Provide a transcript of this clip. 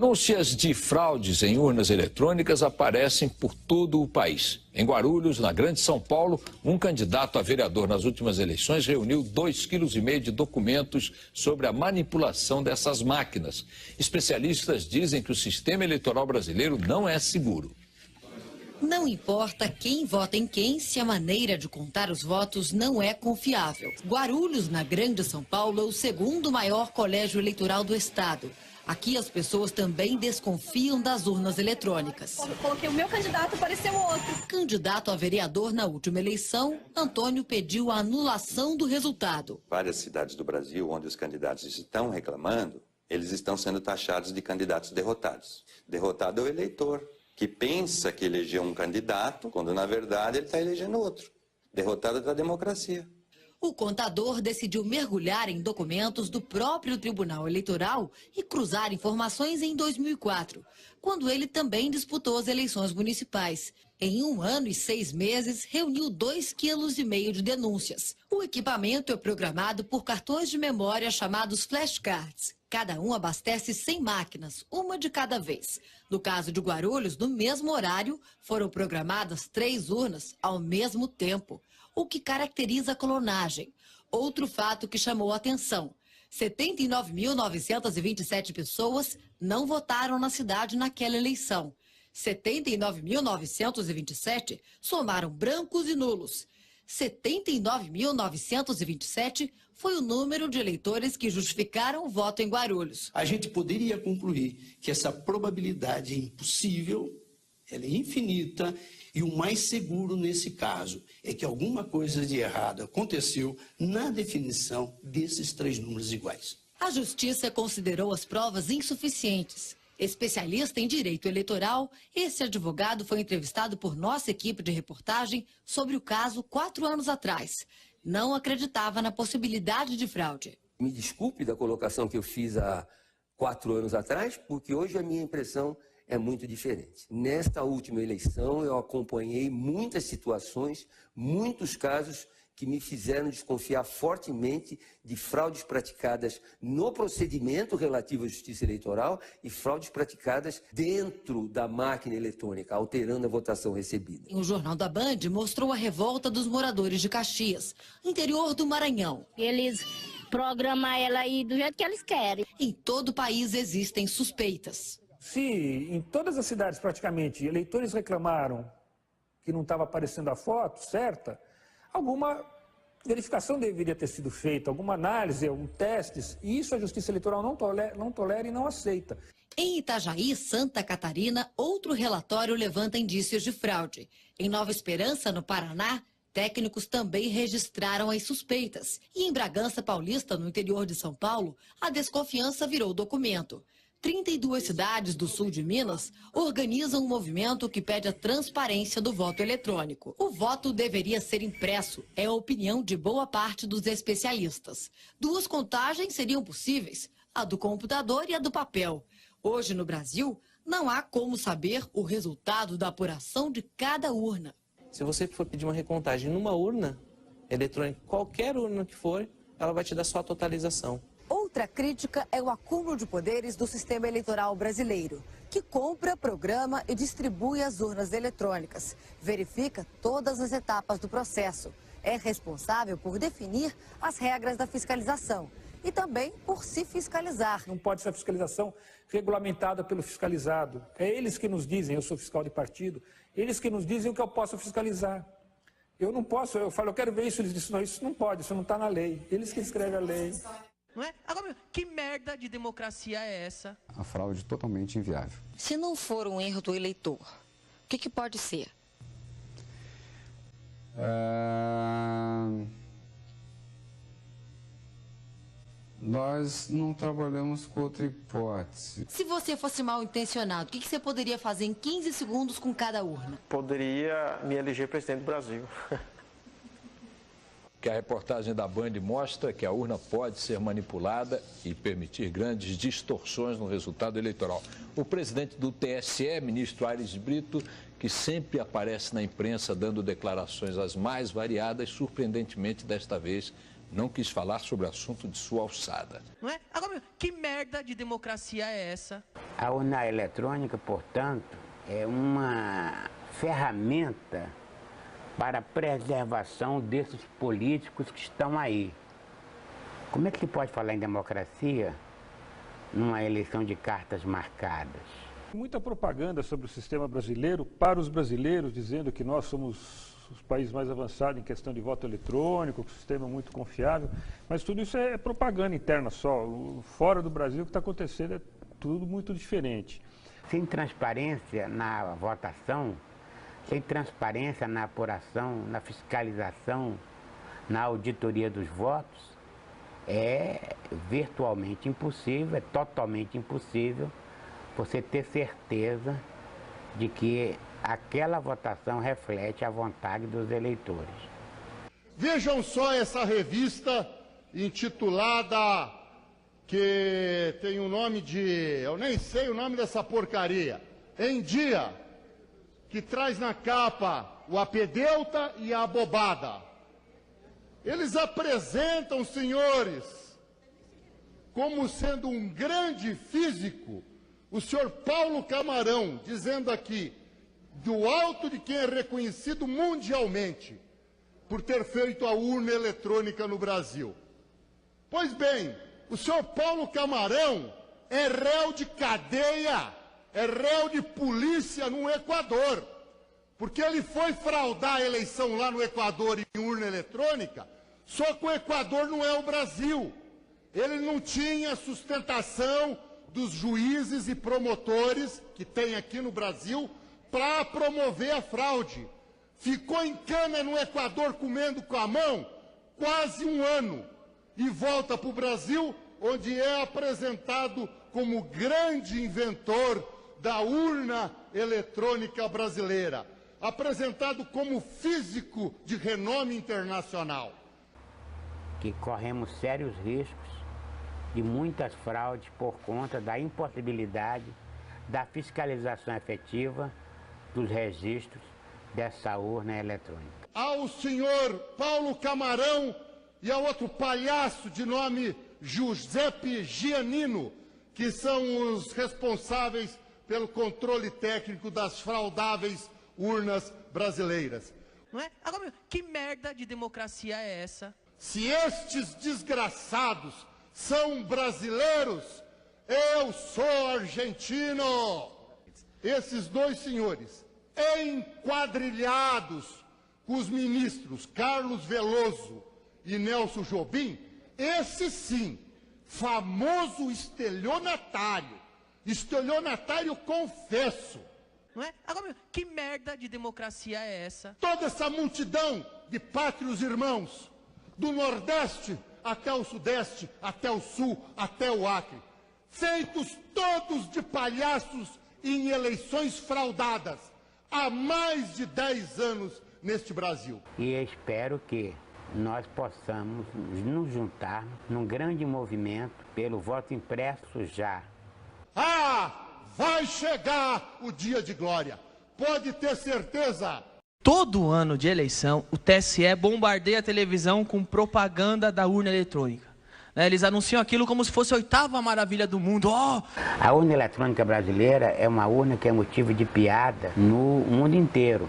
Denúncias de fraudes em urnas eletrônicas aparecem por todo o país. Em Guarulhos, na Grande São Paulo, um candidato a vereador nas últimas eleições reuniu 2,5 kg de documentos sobre a manipulação dessas máquinas. Especialistas dizem que o sistema eleitoral brasileiro não é seguro. Não importa quem vota em quem, se a maneira de contar os votos não é confiável. Guarulhos, na Grande São Paulo, é o segundo maior colégio eleitoral do estado. Aqui as pessoas também desconfiam das urnas eletrônicas. Quando coloquei o meu candidato, apareceu outro. Candidato a vereador na última eleição, Antônio pediu a anulação do resultado. Várias cidades do Brasil, onde os candidatos estão reclamando, eles estão sendo taxados de candidatos derrotados. Derrotado é o eleitor, que pensa que elegeu um candidato, quando na verdade ele está elegendo outro. Derrotado é da democracia. O contador decidiu mergulhar em documentos do próprio Tribunal Eleitoral e cruzar informações em 2004, quando ele também disputou as eleições municipais. Em 1 ano e 6 meses, reuniu 2,5 kg de denúncias. O equipamento é programado por cartões de memória chamados flashcards. Cada um abastece 100 máquinas, uma de cada vez. No caso de Guarulhos, no mesmo horário, foram programadas 3 urnas ao mesmo tempo, o que caracteriza a clonagem. Outro fato que chamou a atenção: 79.927 pessoas não votaram na cidade naquela eleição. 79.927 somaram brancos e nulos. 79.927 foi o número de eleitores que justificaram o voto em Guarulhos. A gente poderia concluir que essa probabilidade é impossível, ela é infinita, e o mais seguro nesse caso é que alguma coisa de errado aconteceu na definição desses 3 números iguais. A Justiça considerou as provas insuficientes. Especialista em direito eleitoral, esse advogado foi entrevistado por nossa equipe de reportagem sobre o caso 4 anos atrás. Não acreditava na possibilidade de fraude. Me desculpe da colocação que eu fiz há 4 anos atrás, porque hoje a minha impressão é muito diferente. Nesta última eleição, eu acompanhei muitas situações, muitos casos que me fizeram desconfiar fortemente de fraudes praticadas no procedimento relativo à justiça eleitoral e fraudes praticadas dentro da máquina eletrônica, alterando a votação recebida. O Jornal da Band mostrou a revolta dos moradores de Caxias, interior do Maranhão. Eles programam ela aí do jeito que eles querem. Em todo o país existem suspeitas. Se em todas as cidades, praticamente, eleitores reclamaram que não estava aparecendo a foto certa, alguma verificação deveria ter sido feita, alguma análise, testes, e isso a Justiça Eleitoral não tolera e não aceita. Em Itajaí, Santa Catarina, outro relatório levanta indícios de fraude. Em Nova Esperança, no Paraná, técnicos também registraram as suspeitas. E em Bragança Paulista, no interior de São Paulo, a desconfiança virou documento. 32 cidades do sul de Minas organizam um movimento que pede a transparência do voto eletrônico. O voto deveria ser impresso, é a opinião de boa parte dos especialistas. 2 contagens seriam possíveis, a do computador e a do papel. Hoje, no Brasil, não há como saber o resultado da apuração de cada urna. Se você for pedir uma recontagem numa urna eletrônica, qualquer urna que for, ela vai te dar só a totalização. Outra crítica é o acúmulo de poderes do sistema eleitoral brasileiro, que compra, programa e distribui as urnas eletrônicas, verifica todas as etapas do processo, é responsável por definir as regras da fiscalização e também por se fiscalizar. Não pode ser a fiscalização regulamentada pelo fiscalizado. É eles que nos dizem, eu sou fiscal de partido, eles que nos dizem o que eu posso fiscalizar. Eu não posso, eu falo, eu quero ver isso, eles dizem, não, isso não pode, isso não está na lei. Eles que escrevem a lei. Não é? Agora, que merda de democracia é essa? A fraude totalmente inviável. Se não for um erro do eleitor, o que pode ser? Nós não trabalhamos com outra hipótese. Se você fosse mal intencionado, o que você poderia fazer em 15 segundos com cada urna? Poderia me eleger presidente do Brasil. Que a reportagem da Band mostra que a urna pode ser manipulada e permitir grandes distorções no resultado eleitoral. O presidente do TSE, ministro Aires Brito, que sempre aparece na imprensa dando declarações as mais variadas, surpreendentemente desta vez não quis falar sobre o assunto de sua alçada. Não é? Agora, que merda de democracia é essa? A urna eletrônica, portanto, é uma ferramenta para a preservação desses políticos que estão aí. Como é que se pode falar em democracia numa eleição de cartas marcadas? Muita propaganda sobre o sistema brasileiro para os brasileiros, dizendo que nós somos os países mais avançados em questão de voto eletrônico, que o sistema é muito confiável, mas tudo isso é propaganda interna só. Fora do Brasil, o que está acontecendo é tudo muito diferente. Sem transparência na votação, sem transparência na apuração, na fiscalização, na auditoria dos votos, é virtualmente impossível, é totalmente impossível você ter certeza de que aquela votação reflete a vontade dos eleitores. Vejam só essa revista intitulada, que tem o nome de... eu nem sei o nome dessa porcaria. Em Dia, que traz na capa o apedeuta e a abobada. Eles apresentam, senhores, como sendo um grande físico, o senhor Paulo Camarão, dizendo aqui, do alto de quem é reconhecido mundialmente por ter feito a urna eletrônica no Brasil. Pois bem, o senhor Paulo Camarão é réu de cadeia, é réu de polícia no Equador, porque ele foi fraudar a eleição lá no Equador em urna eletrônica, só que o Equador não é o Brasil. Ele não tinha sustentação dos juízes e promotores que tem aqui no Brasil para promover a fraude. Ficou em cana no Equador comendo com a mão quase um ano e volta para o Brasil, onde é apresentado como grande inventor da urna eletrônica brasileira, apresentado como físico de renome internacional. Que corremos sérios riscos de muitas fraudes por conta da impossibilidade da fiscalização efetiva dos registros dessa urna eletrônica. Ao senhor Paulo Camarão e ao outro palhaço de nome Giuseppe Giannino, que são os responsáveis pelo controle técnico das fraudáveis urnas brasileiras. Não é? Agora, que merda de democracia é essa? Se estes desgraçados são brasileiros, eu sou argentino. Esses dois senhores, enquadrilhados com os ministros Carlos Veloso e Nelson Jobim, esse sim, famoso estelionatário confesso. Não é? Agora, que merda de democracia é essa? Toda essa multidão de pátrios irmãos, do Nordeste até o Sudeste, até o Sul, até o Acre, feitos todos de palhaços em eleições fraudadas há mais de 10 anos neste Brasil. E espero que nós possamos nos juntar num grande movimento pelo voto impresso já. Ah, vai chegar o dia de glória, pode ter certeza. Todo ano de eleição, o TSE bombardeia a televisão com propaganda da urna eletrônica. Eles anunciam aquilo como se fosse a 8ª maravilha do mundo. Oh! A urna eletrônica brasileira é uma urna que é motivo de piada no mundo inteiro.